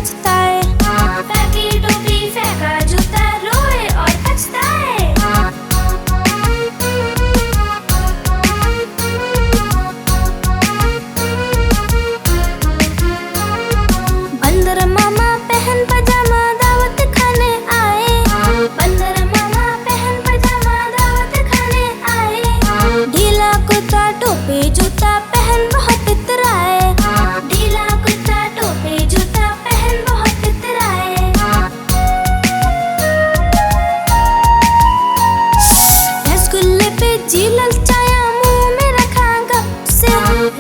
पछताए। फेंकी टोपी फेंका जूता रोए और पछताए। बंदर मामा पहन पजामा दावत खाने आए। बंदर मामा पहन पजामा दावत खाने आए। ढीला कुर्ता टोपी जूता पहन बहुत इतराए। ढीला कुर्ता टोपी जूता पहन बहुत इतराए। रसगुल्ले पे जी ललचाया मुंह में रखा गप से।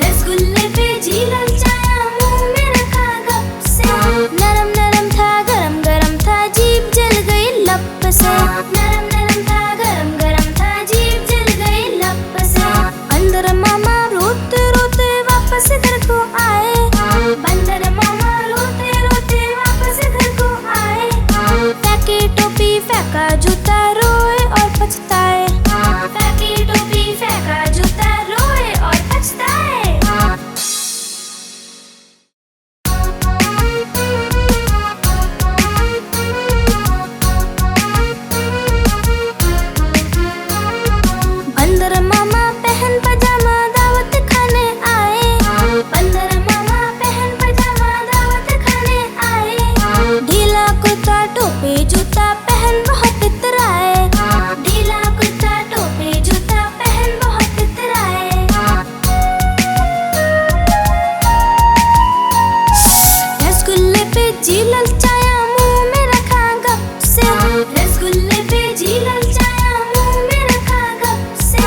रसगुल्ले पे जी ललचाया मुंह में रखा गप से। नरम नरम था गरम गरम था जीभ जल गई लप से। नरम नरम था गरम गरम था जीभ जल गई लप से। बंदर मामा रोते रोते वापस घर को आए। बंदर मामा रोते रोते वापस घर को आए। फेंकी टोपी फेंका जूता रोए और पछताए। फेंकी टोपी फेंका जूता रोए और पछताए। बंदर मामा पहन पजामा दावत खाने आए। बंदर मामा पहन पजामा दावत खाने आए। ढीला कुर्ता टोपी जूता पहन बहुत इतराए। ढीला कुर्ता टोपी जूता पहन बहुत इतराए। रसगुल्ले पे जी ललचाया मुंह में रखा गप से। रसगुल्ले पे जी ललचाया मुंह में रखा गप से।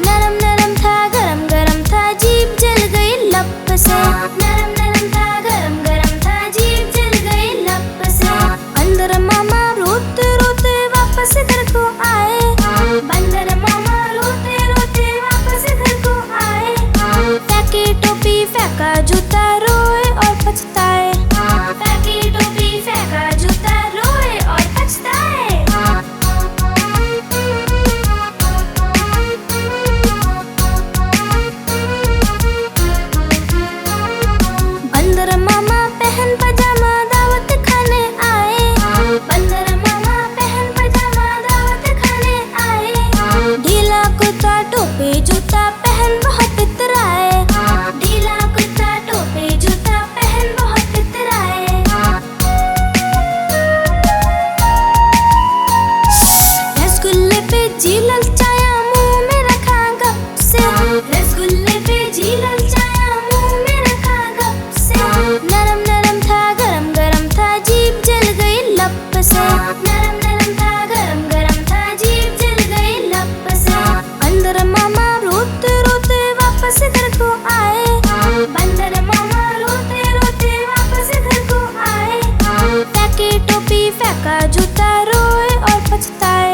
नरम नरम था गरम गरम था जीभ जल गई लप से। नरम नरम था गरम गरम था जीभ जल गई लप से। बंदर मामा रोते रोते वापस घर को आए। बंदर मामा रोते रोते वापस घर को आए। फेंकी टोपी फेंका जूता रोए और पछताए। फेंकी टोपी फेंका जूता रोए और पछताए। बंदर मामा पहन पजामा दावत खाने आए। बंदर मामा पहन पजामा दावत खाने आए। ढीला कुर्ता टोपी जूता पहन बहुत इतराए। ढीला कुर्ता टोपी जूता पहन बहुत इतराए। रसगुल्ले पे जी ललचाया मुंह में रखा गप से। रसगुल्ले पे जी ललचाया मुंह में रखा गप से। नरम नरम था गरम गरम था जीभ जल गई लप से। नरम नरम था गरम गरम था जीभ जल गई लप से। बंदर मामा रोते रोते वापस घर को आए। बंदर मामा रोते रोते वापस घर को आए। फेंकी टोपी फेंका जूता रोए और पछताए।